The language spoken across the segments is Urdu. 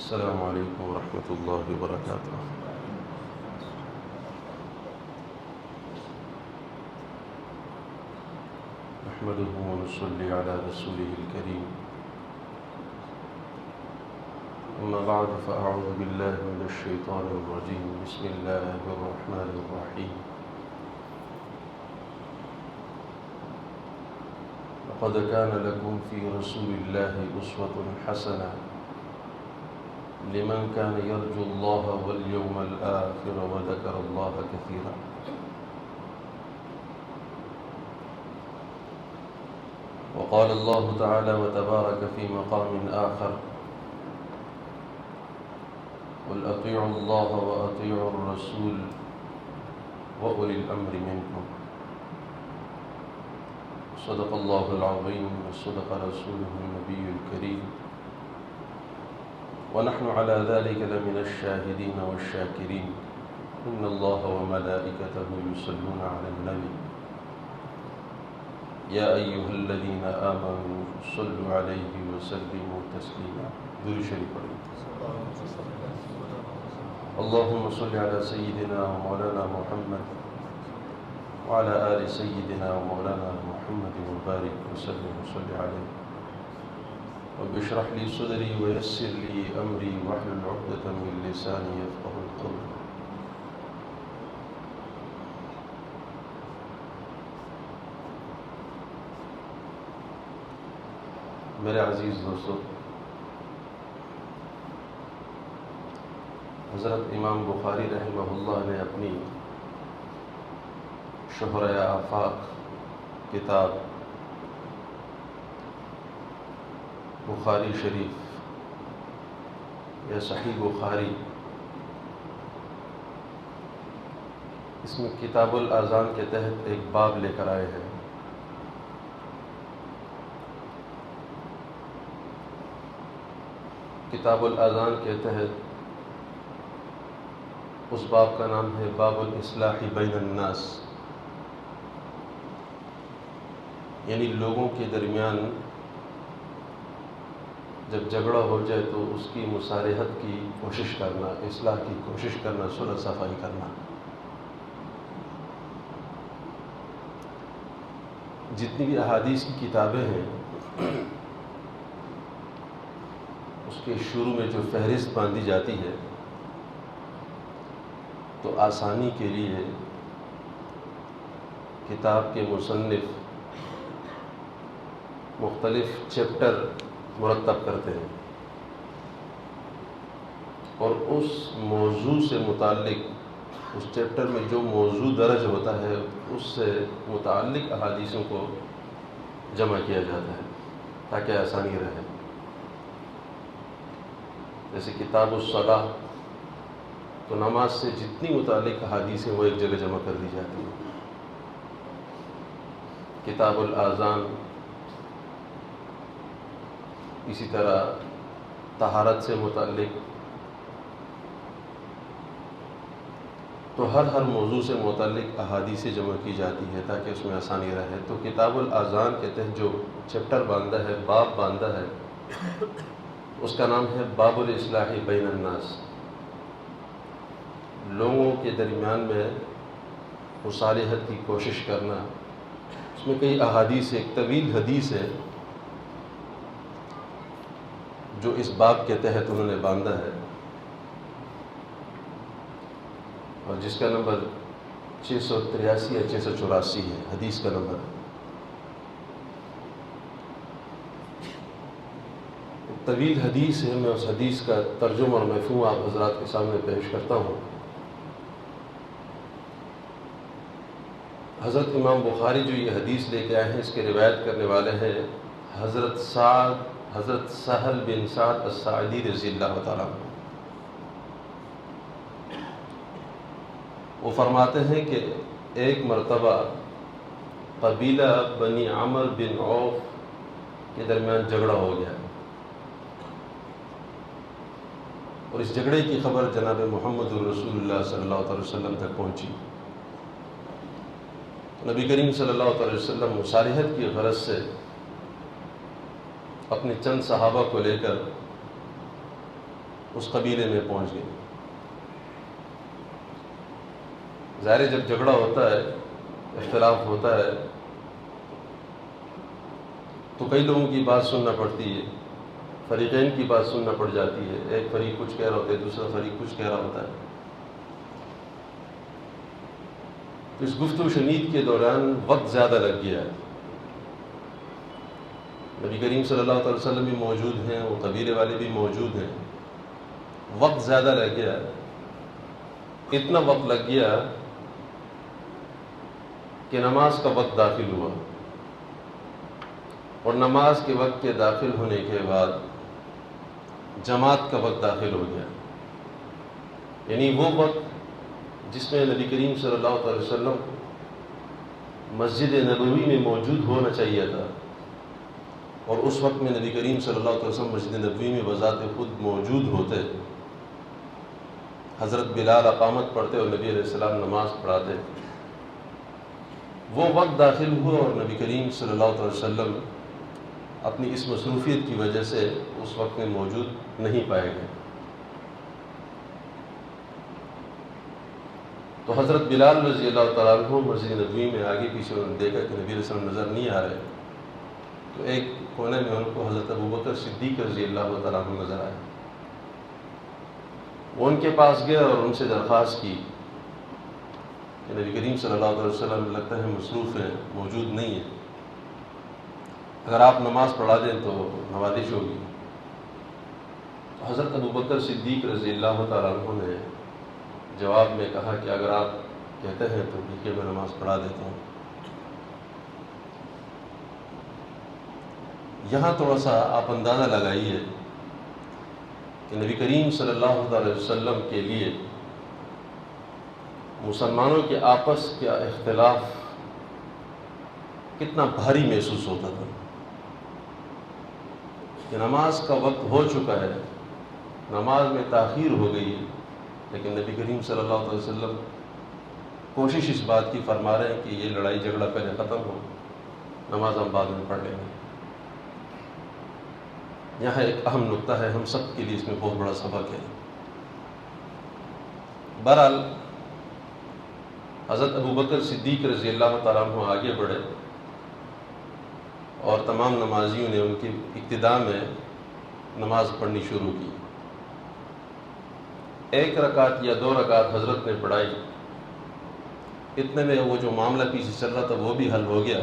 السلام عليكم ورحمة الله وبركاته. نحمده ونصلي على رسوله الكريم. أما بعد فأعوذ بالله من الشيطان الرجيم. بسم الله الرحمن الرحيم. لقد كان لكم في رسول الله أسوة حسنة لمن كان يرجو الله واليوم الآخر وذكر الله كثيرا. وقال الله تعالى وتبارك في مقام آخر: قل أطيعوا الله وأطيعوا الرسول وأولي الأمر منكم. صدق الله العظيم وصدق رسوله النبي الكريم، ونحن على ذلك لمن الشاهدين والشاكرين. إن الله وملائكته يصلون على النبي يا أيها الذين آمنوا صلوا عليه وسلموا تسليما. درود شریف پڑھیں. اللهم صل على سيدنا ومولانا محمد وعلى آل سيدنا ومولانا محمد وبارك وسلم وصل عليه. رب اشرح لي صدري ويسر لي أمري واحلل عقدة من لساني يفقهوا القول. میرے عزیز دوستو، حضرت امام بخاری رحمہ اللہ نے اپنی شہرۂ آفاق کتاب بخاری شریف یا صحیح بخاری، اس میں کتاب الاذان کے تحت ایک باب لے کر آئے ہیں. کتاب الاذان کے تحت اس باب کا نام ہے باب الاصلاح بین الناس، یعنی لوگوں کے درمیان جب جھگڑا ہو جائے تو اس کی مصالحت کی کوشش کرنا، اصلاح کی کوشش کرنا، صلح صفائی کرنا. جتنی بھی احادیث کی کتابیں ہیں اس کے شروع میں جو فہرست باندھی جاتی ہے تو آسانی کے لیے کتاب کے مصنف مختلف چیپٹر مرتب کرتے ہیں اور اس موضوع سے متعلق، اس چیپٹر میں جو موضوع درج ہوتا ہے اس سے متعلق احادیثوں کو جمع کیا جاتا ہے تاکہ آسانی رہے. جیسے کتاب الصلاۃ تو نماز سے جتنی متعلق احادیث ہیں وہ ایک جگہ جمع کر دی جاتی ہیں. کتاب الاذان اسی طرح طہارت سے متعلق، تو ہر موضوع سے متعلق احادیث جمع کی جاتی ہے تاکہ اس میں آسانی رہے. تو کتاب الاذان کے تحت جو چیپٹر باندھا ہے، باب باندھا ہے، اس کا نام ہے باب الاصلاح بین الناس. لوگوں کے درمیان میں مصالحت کی کوشش کرنا. اس میں کئی احادیث، ایک طویل حدیث ہے جو اس باب کے تحت انہوں نے باندھا ہے اور جس کا نمبر 683 یا 684 ہے حدیث کا نمبر. طویل حدیث ہے. میں اس حدیث کا ترجمہ اور مفہوم آپ حضرات کے سامنے پیش کرتا ہوں. حضرت امام بخاری جو یہ حدیث لے کے آئے ہیں، اس کے روایت کرنے والے ہیں حضرت سہل بن سعد الساعدی رضی اللہ تعالیٰ عنہ. وہ فرماتے ہیں کہ ایک مرتبہ قبیلہ بنی عمر بن عوف کے درمیان جھگڑا ہو گیا اور اس جھگڑے کی خبر جناب محمد رسول اللہ صلی اللہ علیہ وسلم تک پہنچی. نبی کریم صلی اللہ علیہ وسلم مصالحت کی غرض سے اپنے چند صحابہ کو لے کر اس قبیلے میں پہنچ گئے۔ ظاہر ہے جب جھگڑا ہوتا ہے، اختلاف ہوتا ہے، تو کئی لوگوں کی بات سننا پڑتی ہے، فریقین کی بات سننا پڑ جاتی ہے۔ ایک فریق کچھ کہہ رہا ہوتا ہے، دوسرا فریق کچھ کہہ رہا ہوتا ہے۔ اس گفتگو شنید کے دوران وقت زیادہ لگ گیا ہے۔ نبی کریم صلی اللہ علیہ وسلم بھی موجود ہیں، وہ قبیلے والے بھی موجود ہیں، وقت زیادہ لگ گیا، اتنا وقت لگ گیا کہ نماز کا وقت داخل ہوا، اور نماز کے وقت کے داخل ہونے کے بعد جماعت کا وقت داخل ہو گیا، یعنی وہ وقت جس میں نبی کریم صلی اللہ علیہ وسلم مسجد نبوی میں موجود ہونا چاہیے تھا، اور اس وقت میں نبی کریم صلی اللہ علیہ وسلم مسجد نبوی میں بذات خود موجود ہوتے، حضرت بلال اقامت پڑھتے اور نبی علیہ السلام نماز پڑھاتے، وہ وقت داخل ہوا اور نبی کریم صلی اللہ علیہ وسلم اپنی اس مصروفیت کی وجہ سے اس وقت میں موجود نہیں پائے گئے۔ تو حضرت بلال رضی اللہ تعالیٰ عنہ مسجد نبوی میں آگے پیچھے انہوں نے دیکھا کہ نبی علیہ السلام نظر نہیں آ رہے، تو ایک کونے میں ان کو حضرت ابوبکر صدیق رضی اللہ تعالیٰ عنہ نظر آئے۔ وہ ان کے پاس گئے اور ان سے درخواست کی کہ نبی کریم صلی اللہ علیہ وسلم لگتا ہے مصروف ہیں، موجود نہیں ہیں، اگر آپ نماز پڑھا دیں تو نوازش ہوگی۔ تو حضرت ابوبکر صدیق رضی اللہ تعالیٰ عنہ نے جواب میں کہا کہ اگر آپ کہتے ہیں تو ٹھیک ہے، میں نماز پڑھا دیتا ہوں۔ یہاں تھوڑا سا آپ اندازہ لگائیے کہ نبی کریم صلی اللہ علیہ وسلم کے لیے مسلمانوں کے آپس کا اختلاف کتنا بھاری محسوس ہوتا تھا کہ نماز کا وقت ہو چکا ہے، نماز میں تاخیر ہو گئی، لیکن نبی کریم صلی اللہ علیہ وسلم کوشش اس بات کی فرما رہے ہیں کہ یہ لڑائی جھگڑا پہلے ختم ہو، نماز ہم بعد میں پڑھ لیں گے۔ یہاں ایک اہم نقطہ ہے، ہم سب کے لیے اس میں بہت بڑا سبق ہے۔ بہرحال حضرت ابوبکر صدیق رضی اللہ تعالیٰ عنہ آگے بڑھے اور تمام نمازیوں نے ان کی ابتدا میں نماز پڑھنی شروع کی۔ ایک رکعت یا 2 رکعت حضرت نے پڑھائی، اتنے میں وہ جو معاملہ پیچھے چل رہا تھا وہ بھی حل ہو گیا،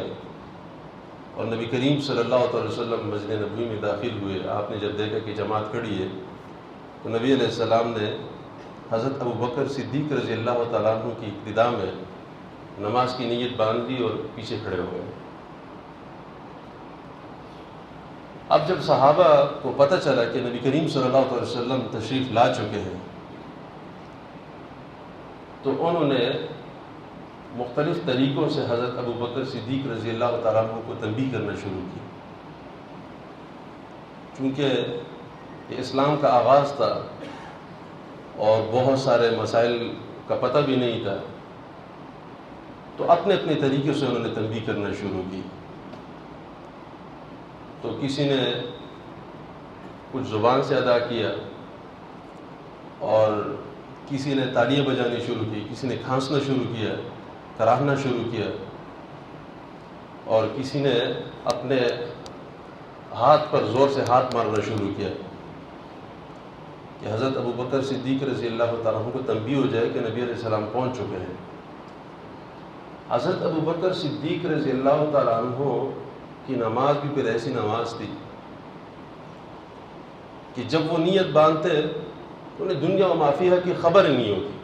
اور نبی کریم صلی اللہ علیہ وسلم مسجد نبوی میں داخل ہوئے۔ آپ نے جب دیکھا کہ جماعت کھڑی ہے تو نبی علیہ السلام نے حضرت ابوبکر صدیق رضی اللہ تعالیٰ عنہ کی ابتدا میں نماز کی نیت باندھ دی اور پیچھے کھڑے ہو گئے۔ اب جب صحابہ کو پتہ چلا کہ نبی کریم صلی اللہ علیہ وسلم تشریف لا چکے ہیں تو انہوں نے مختلف طریقوں سے حضرت ابوبکر صدیق رضی اللہ تعالیٰ عنہ کو تنبیہ کرنا شروع کی۔ چونکہ یہ اسلام کا آغاز تھا اور بہت سارے مسائل کا پتہ بھی نہیں تھا، تو اپنے اپنے طریقے سے انہوں نے تنبیہ کرنا شروع کی۔ تو کسی نے کچھ زبان سے ادا کیا، اور کسی نے تالیاں بجانی شروع کی، کسی نے کھانسنا شروع کیا، کراہنا شروع کیا، اور کسی نے اپنے ہاتھ پر زور سے ہاتھ مارنا شروع کیا کہ حضرت ابوبکر صدیق رضی اللہ تعالیٰ عنہ کو تنبیہ ہو جائے کہ نبی علیہ السلام پہنچ چکے ہیں۔ حضرت ابوبکر صدیق رضی اللہ تعالیٰ عنہ کی نماز بھی پھر ایسی نماز تھی کہ جب وہ نیت باندھتے تو انہیں دنیا و ما فیہا کی خبر ہی نہیں ہوتی،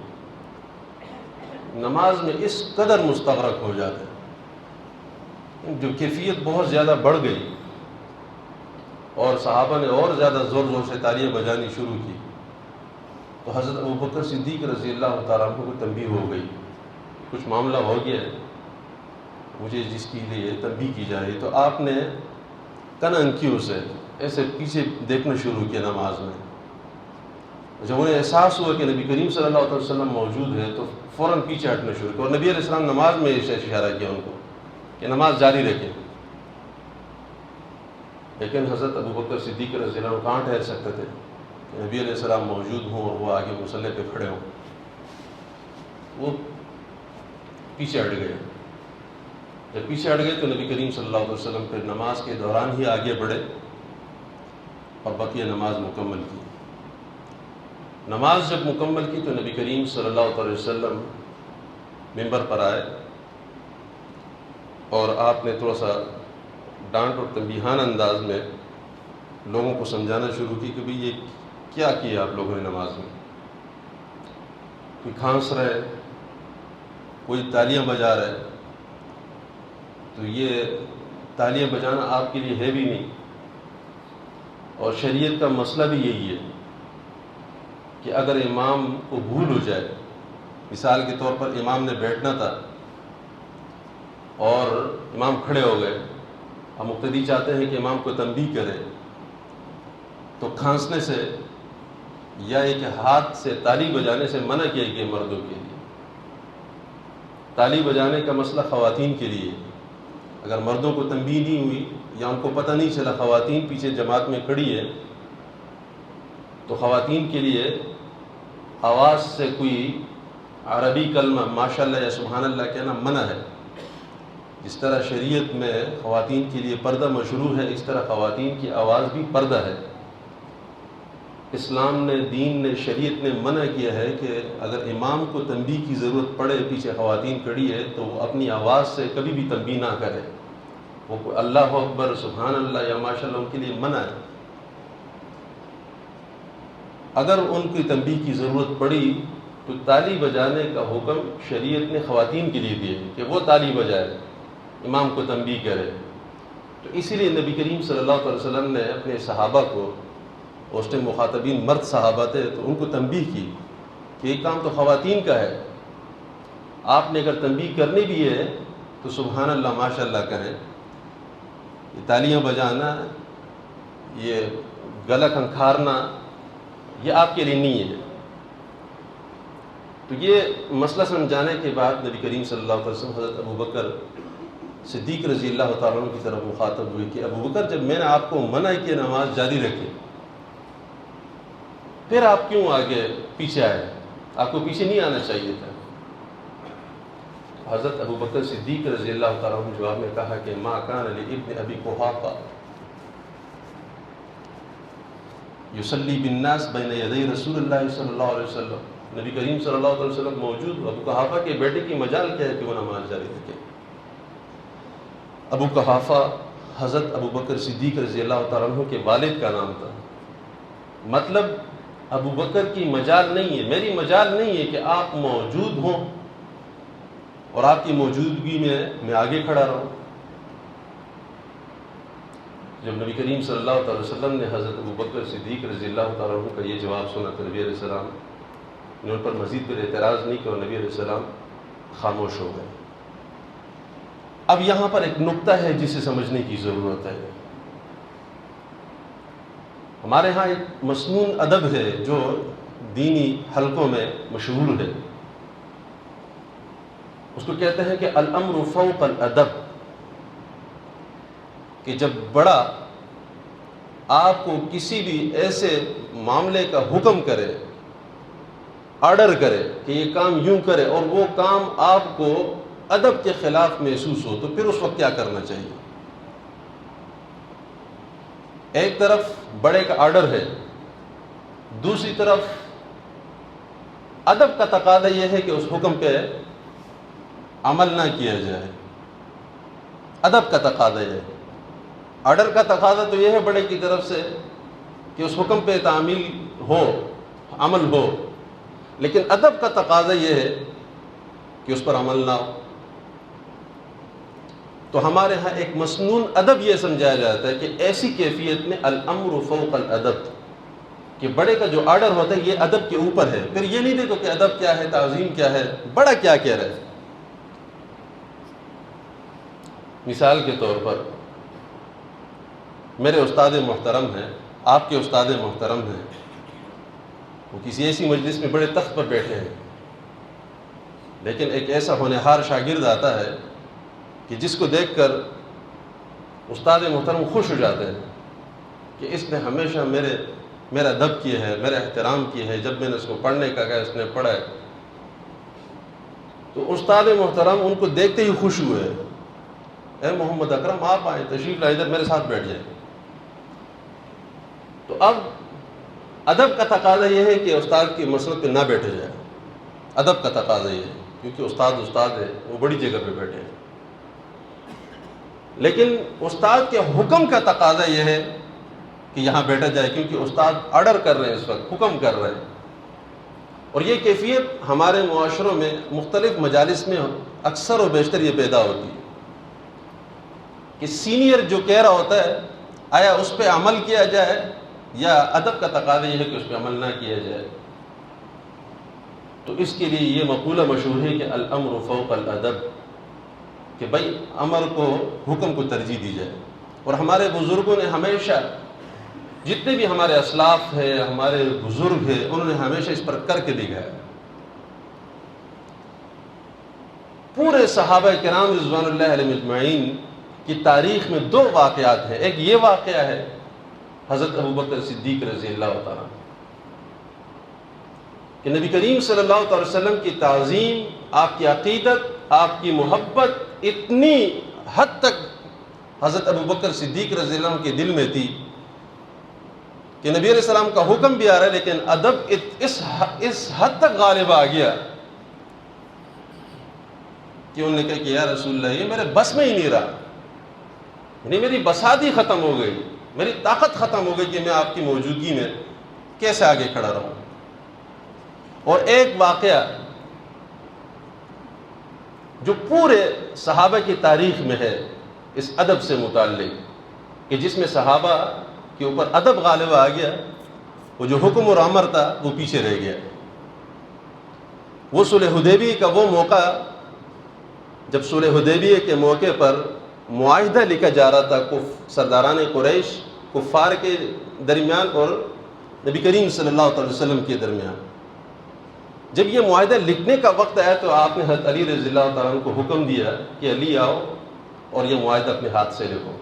نماز میں اس قدر مستغرق ہو جاتے، جو کیفیت بہت زیادہ بڑھ گئی، اور صحابہ نے اور زیادہ زور زور سے تالیاں بجانی شروع کی، تو حضرت ابوبکر صدیق رضی اللہ تعالیٰ عنہ کو تنبیہ ہو گئی، کچھ معاملہ ہو گیا ہے، مجھے جس کے لیے تنبیہ کی جائے۔ تو آپ نے کن انکیوں سے ایسے پیچھے دیکھنا شروع کیا نماز میں۔ جب انہیں احساس ہوا کہ نبی کریم صلی اللہ علیہ وسلم موجود ہے تو فوراً پیچھے ہٹنا شروع کیا، اور نبی علیہ السلام نماز میں اسے اشارہ کیا ان کو کہ نماز جاری رکھیں، لیکن حضرت ابوبکر صدیق رضی اللہ عنہ کہاں ٹھہر سکتے تھے، کہ نبی علیہ السلام موجود ہوں اور وہ آگے مصلی پہ کھڑے ہوں. وہ پیچھے ہٹ گئے. جب پیچھے ہٹ گئے تو نبی کریم صلی اللہ علیہ وسلم پھر نماز کے دوران ہی آگے بڑھے اور بقیہ نماز مکمل کی. نماز جب مکمل کی تو نبی کریم صلی اللہ علیہ وسلم ممبر پر آئے اور آپ نے تھوڑا سا ڈانٹ اور تنبیہانہ انداز میں لوگوں کو سمجھانا شروع کی کہ بھئی یہ کیا کیا آپ لوگوں نے نماز میں. کوئی کھانس رہے, کوئی تالیاں بجا رہے, تو یہ تالیاں بجانا آپ کے لیے ہے بھی نہیں, اور شریعت کا مسئلہ بھی یہی ہے کہ اگر امام کو بھول ہو جائے, مثال کے طور پر امام نے بیٹھنا تھا اور امام کھڑے ہو گئے, اب مقتدی چاہتے ہیں کہ امام کو تنبیہ کرے, تو کھانسنے سے یا ایک ہاتھ سے تالی بجانے سے منع کیا گیا مردوں کے لیے. تالی بجانے کا مسئلہ خواتین کے لیے, اگر مردوں کو تنبیہ نہیں ہوئی یا ان کو پتہ نہیں چلا خواتین پیچھے جماعت میں کھڑی ہے, تو خواتین کے لیے آواز سے کوئی عربی کلمہ ماشاءاللہ یا سبحان اللہ کہنا منع ہے. جس طرح شریعت میں خواتین کے لیے پردہ مشروع ہے, اس طرح خواتین کی آواز بھی پردہ ہے. اسلام نے, دین نے, شریعت نے منع کیا ہے کہ اگر امام کو تنبیہ کی ضرورت پڑے, پیچھے خواتین کھڑی ہے, تو وہ اپنی آواز سے کبھی بھی تنبیہ نہ کرے. وہ اللہ اکبر, سبحان اللہ یا ماشاءاللہ ان کے لیے منع ہے. اگر ان کی تنبیہ کی ضرورت پڑی تو تالی بجانے کا حکم شریعت نے خواتین کے لیے دیا کہ وہ تالی بجائے, امام کو تنبیہ کرے. تو اسی لیے نبی کریم صلی اللہ علیہ وسلم نے اپنے صحابہ کو, اس ٹائم مخاطبین مرد صحابہ تھے, تو ان کو تنبیہ کی کہ یہ کام تو خواتین کا ہے, آپ نے اگر تنبیہ کرنی بھی ہے تو سبحان اللہ ماشاء اللہ کریں. یہ تالیاں بجانا, یہ گلا کھنکھارنا, یہ آپ کے لیے نہیں ہے. تو یہ مسئلہ سمجھانے کے بعد نبی کریم صلی اللہ علیہ وسلم حضرت ابوبکر صدیق رضی اللہ تعالیٰ عنہ کی طرف مخاطب ہوئی کہ ابوبکر, جب میں نے آپ کو منع کیا نماز جاری رکھے, پھر آپ کیوں آگے پیچھے آئے؟ آپ کو پیچھے نہیں آنا چاہیے تھا. حضرت ابوبکر صدیق رضی اللہ تعالیٰ عنہ جواب میں کہا کہ ما کان لابن ابی قحافہ یصلی بالناس بین یدی رسول اللہ صلی اللہ علیہ وسلم. نبی کریم صلی اللہ علیہ وسلم موجود, ابو قحافہ کے بیٹے کی مجال کیا ہے کہ وہ نماز جاری رکھے. ابو قحافہ حضرت ابوبکر صدیق رضی اللہ تعالیٰ عنہ کے والد کا نام تھا. مطلب ابو بکر کی مجال نہیں ہے, میری مجال نہیں ہے کہ آپ موجود ہوں اور آپ کی موجودگی میں آگے کھڑا رہوں. جب نبی کریم صلی اللہ علیہ وسلم نے حضرت ابو بکر صدیق رضی اللہ تعالیٰ عنہ کا یہ جواب سنا تو نبی علیہ السلام نے ان پر مزید پر اعتراض نہیں کیا اور نبی علیہ السلام خاموش ہو گئے. اب یہاں پر ایک نقطہ ہے جسے سمجھنے کی ضرورت ہے. ہمارے ہاں ایک مسنون ادب ہے جو دینی حلقوں میں مشہور ہے, اس کو کہتے ہیں کہ الامر فوق الادب, کہ جب بڑا آپ کو کسی بھی ایسے معاملے کا حکم کرے, آرڈر کرے کہ یہ کام یوں کرے, اور وہ کام آپ کو ادب کے خلاف محسوس ہو, تو پھر اس وقت کیا کرنا چاہیے؟ ایک طرف بڑے کا آرڈر ہے, دوسری طرف ادب کا تقاضا یہ ہے کہ اس حکم پہ عمل نہ کیا جائے. ادب کا تقاضا یہ ہے. آرڈر کا تقاضا تو یہ ہے بڑے کی طرف سے کہ اس حکم پہ تعمیل ہو, عمل ہو, لیکن ادب کا تقاضا یہ ہے کہ اس پر عمل نہ ہو. تو ہمارے ہاں ایک مسنون ادب یہ سمجھایا جاتا ہے کہ ایسی کیفیت میں الامر فوق الادب, کہ بڑے کا جو آرڈر ہوتا ہے یہ ادب کے اوپر ہے. پھر یہ نہیں دیکھو کہ ادب کیا ہے, تعظیم کیا ہے, بڑا کیا کہہ رہا ہے. مثال کے طور پر میرے استاد محترم ہیں, آپ کے استاد محترم ہیں, وہ کسی ایسی مجلس میں بڑے تخت پر بیٹھے ہیں, لیکن ایک ایسا ہونہار شاگرد آتا ہے کہ جس کو دیکھ کر استاد محترم خوش ہو جاتے ہیں کہ اس نے ہمیشہ میرے میرا ادب کیا ہے، میرا احترام کیا ہے، جب میں نے اس کو پڑھنے کا کہا اس نے پڑھا ہے۔ تو استاد محترم ان کو دیکھتے ہی خوش ہوئے، اے محمد اکرم آپ آئیں، تشریف لائیں، ادھر میرے ساتھ بیٹھ جائیں۔ تو اب ادب کا تقاضا یہ ہے کہ استاد کی مسند پہ نہ بیٹھے جائے، ادب کا تقاضا یہ ہے، کیونکہ استاد ہے، وہ بڑی جگہ پہ بیٹھے ہیں۔ لیکن استاد کے حکم کا تقاضا یہ ہے کہ یہاں بیٹھا جائے، کیونکہ استاد آرڈر کر رہے ہیں، اس وقت حکم کر رہے ہیں۔ اور یہ کیفیت ہمارے معاشروں میں مختلف مجالس میں اکثر و بیشتر یہ پیدا ہوتی ہے کہ سینئر جو کہہ رہا ہوتا ہے آیا اس پہ عمل کیا جائے، یا ادب کا تقاضا یہ ہے کہ اس پہ عمل نہ کیا جائے۔ تو اس کے لیے یہ مقولہ مشہور ہے کہ الامر فوق الادب، کہ بھائی امر کو، حکم کو ترجیح دی جائے۔ اور ہمارے بزرگوں نے ہمیشہ، جتنے بھی ہمارے اسلاف ہیں، ہمارے بزرگ ہیں، انہوں نے ہمیشہ اس پر کر کے دکھایا۔ پورے صحابہ کرام رضوان اللہ علیہم اجمعین کی تاریخ میں 2 واقعات ہیں۔ ایک یہ واقعہ ہے حضرت ابوبکر صدیق رضی اللہ تعالیٰ کہ نبی کریم صلی اللہ علیہ وسلم کی تعظیم، آپ کی عقیدت، آپ کی محبت اتنی حد تک حضرت ابوبکر صدیق رضی اللہ عنہ کے دل میں تھی کہ نبی علیہ السلام کا حکم بھی آ رہا ہے، لیکن ادب اس حد تک غالب آ گیا کہ انہوں نے کہا کہ یا رسول اللہ یہ میرے بس میں ہی نہیں رہا، یعنی میری بساط ہی ختم ہو گئی، میری طاقت ختم ہو گئی کہ میں آپ کی موجودگی میں کیسے آگے کھڑا رہوں۔ اور ایک واقعہ جو پورے صحابہ کی تاریخ میں ہے اس ادب سے متعلق، کہ جس میں صحابہ کے اوپر ادب غالب آ گیا، وہ جو حکم اور امر تھا وہ پیچھے رہ گیا۔ وہ صلح حدیبیہ کا وہ موقع، جب صلح حدیبیہ کے موقع پر معاہدہ لکھا جا رہا تھا سرداران قریش، کفار کے درمیان اور نبی کریم صلی اللہ علیہ وسلم کے درمیان، جب یہ معاہدہ لکھنے کا وقت آیا تو آپ نے حضرت علی رضی اللہ تعالیٰ عنہ کو حکم دیا کہ علی آؤ اور یہ معاہدہ اپنے ہاتھ سے لکھو۔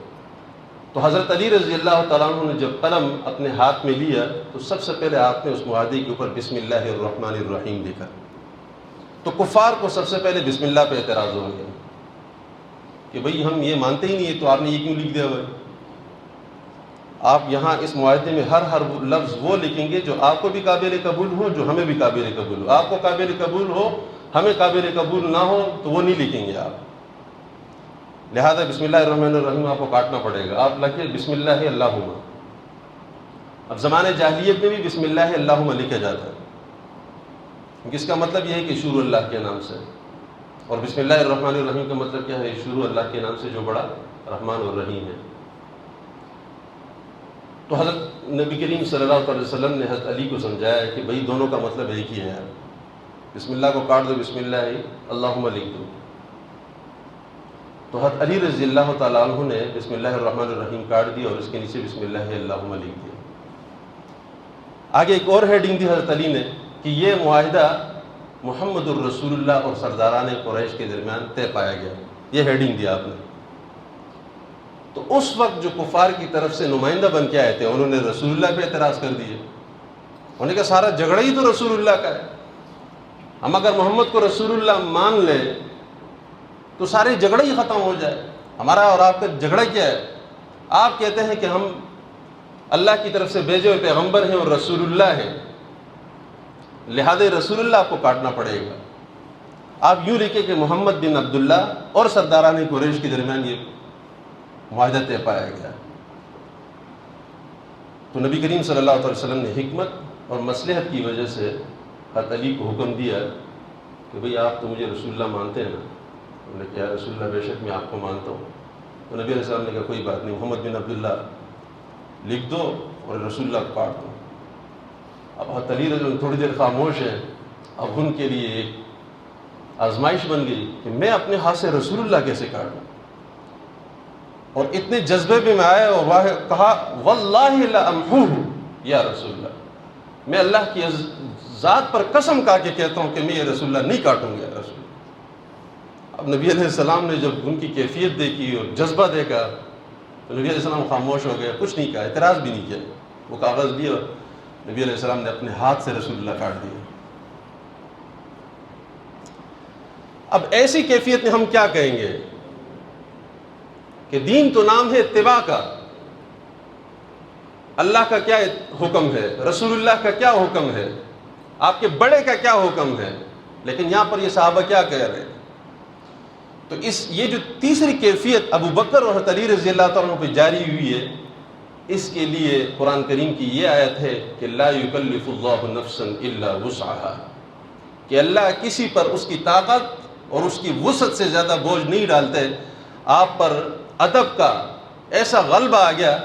تو حضرت علی رضی اللہ تعالیٰ عنہ نے جب قلم اپنے ہاتھ میں لیا تو سب سے پہلے آپ نے اس معاہدے کے اوپر بسم اللہ الرحمن الرحیم لکھا۔ تو کفار کو سب سے پہلے بسم اللہ پہ اعتراض ہو گیا کہ بھئی ہم یہ مانتے ہی نہیں ہے، تو آپ نے یہ کیوں لکھ دیا بھائی؟ آپ یہاں اس معاہدے میں ہر لفظ وہ لکھیں گے جو آپ کو بھی قابل قبول ہو، جو ہمیں بھی قابل قبول ہو۔ آپ کو قابل قبول ہو، ہمیں قابل قبول نہ ہو تو وہ نہیں لکھیں گے آپ۔ لہذا بسم اللہ الرحمن الرحیم آپ کو کاٹنا پڑے گا، آپ لکھیں بسم اللہ اللہم۔ اب زمانے جاہلیت میں بھی بسم اللہ اللہم لکھا جاتا ہے، کیونکہ اس کا مطلب یہ ہے کہ شروع اللہ کے نام سے، اور بسم اللہ الرحمن الرحیم کا مطلب کیا ہے؟ شروع اللہ کے نام سے جو بڑا رحمان اور رحیم ہے۔ تو حضرت نبی کریم صلی اللہ علیہ وسلم نے حضرت علی کو سمجھایا کہ بھئی دونوں کا مطلب ایک ہی ہے یار، بسم اللہ کو کاٹ دو، بسم اللہ اللہم لکھ دو۔ تو حضرت علی رضی اللہ تعالیٰ عنہ نے بسم اللہ الرحمن الرحیم کاٹ دیا اور اس کے نیچے بسم اللہ اللہم لکھ دیا۔ آگے ایک اور ہیڈنگ دی حضرت علی نے کہ یہ معاہدہ محمد الرسول اللہ اور سرداران قریش کے درمیان طے پایا گیا، یہ ہیڈنگ دیا آپ نے۔ تو اس وقت جو کفار کی طرف سے نمائندہ بن کے آئے تھے انہوں نے رسول اللہ پہ اعتراض کر دیے، انہوں نے کہا سارا جھگڑا ہی تو رسول اللہ کا ہے، ہم اگر محمد کو رسول اللہ مان لیں تو سارے جھگڑا ہی ختم ہو جائے، ہمارا اور آپ کا جھگڑا کیا ہے؟ آپ کہتے ہیں کہ ہم اللہ کی طرف سے بھیجے ہوئے پیغمبر ہیں اور رسول اللہ ہیں، لہذا رسول اللہ آپ کو کاٹنا پڑے گا۔ آپ یوں لکھیں کہ محمد بن عبداللہ اور سرداران قریش کے درمیان یہ معاہدہ طے پایا گیا۔ تو نبی کریم صلی اللہ علیہ وسلم نے حکمت اور مصلحت کی وجہ سے حضرت علی کو حکم دیا کہ بھئی آپ تو مجھے رسول اللہ مانتے ہیں نا؟ انہوں نے کہا رسول اللہ بے شک میں آپ کو مانتا ہوں۔ تو نبی علیہ السلام نے کہا کوئی بات نہیں، محمد بن عبداللہ لکھ دو اور رسول اللہ کو کاٹ دو۔ اب حضرت علی رضی اللہ عنہ تھوڑی دیر خاموش ہے، اب ان کے لیے ایک آزمائش بن گئی کہ میں اپنے ہاتھ سے رسول اللہ کیسے کاٹوں، اور اتنے جذبے میں آئے اور وہ کہا واللہ لامحوہ یا رسول اللہ، میں اللہ کی ذات پر قسم کھا کے کہتا ہوں کہ میں یہ رسول اللہ نہیں کاٹوں گا یا رسول اللہ۔ اب نبی علیہ السلام نے جب ان کی کیفیت دیکھی اور جذبہ دیکھا تو نبی علیہ السلام خاموش ہو گئے، کچھ نہیں کہا، اعتراض بھی نہیں کیا۔ وہ کاغذ لیا نبی علیہ السلام نے اپنے ہاتھ سے رسول اللہ کاٹ دیا۔ اب ایسی کیفیت میں ہم کیا کہیں گے کہ دین تو نام ہے اتباع کا، اللہ کا کیا حکم ہے، رسول اللہ کا کیا حکم ہے، آپ کے بڑے کا کیا حکم ہے، لیکن یہاں پر یہ صحابہ کیا کہہ رہے ہیں؟ تو یہ جو تیسری کیفیت ابو بکر اور علی رضی اللہ تعالیٰ عنہ پہ جاری ہوئی ہے، اس کے لیے قرآن کریم کی یہ آیت ہے کہ لا یکلف اللہ نفسا الا وسعها، کہ اللہ کسی پر اس کی طاقت اور اس کی وسعت سے زیادہ بوجھ نہیں ڈالتے۔ آپ پر ادب کا ایسا غلبہ آ گیا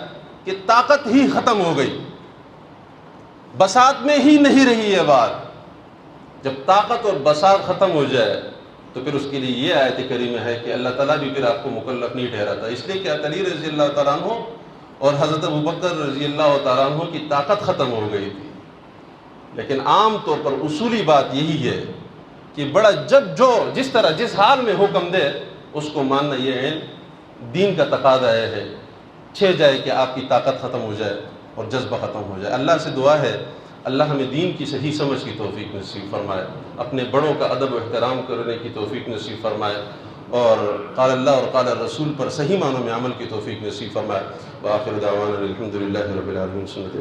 کہ طاقت ہی ختم ہو گئی، بساط میں ہی نہیں رہی یہ بات۔ جب طاقت اور بساط ختم ہو جائے تو پھر اس کے لیے یہ آیت کریمہ ہے کہ اللہ تعالیٰ بھی پھر آپ کو مکلف نہیں ٹھہراتا، اس لیے کہ علی رضی اللہ تعالیٰ عنہ اور حضرت ابو بکر رضی اللہ تعالیٰ عنہ کی طاقت ختم ہو گئی تھی۔ لیکن عام طور پر اصولی بات یہی ہے کہ بڑا جس طرح جس حال میں حکم دے اس کو ماننا، یہ دین کا تقاضا ہے، چھے جائے کہ آپ کی طاقت ختم ہو جائے اور جذبہ ختم ہو جائے۔ اللہ سے دعا ہے اللہ ہمیں دین کی صحیح سمجھ کی توفیق نصیب فرمائے، اپنے بڑوں کا ادب و احترام کرنے کی توفیق نصیب فرمائے، اور قال اللہ اور قال الرسول پر صحیح معنوں میں عمل کی توفیق نصیب فرمائے۔ وآخر دعوانا الحمد للہ رب العالمین۔ سنت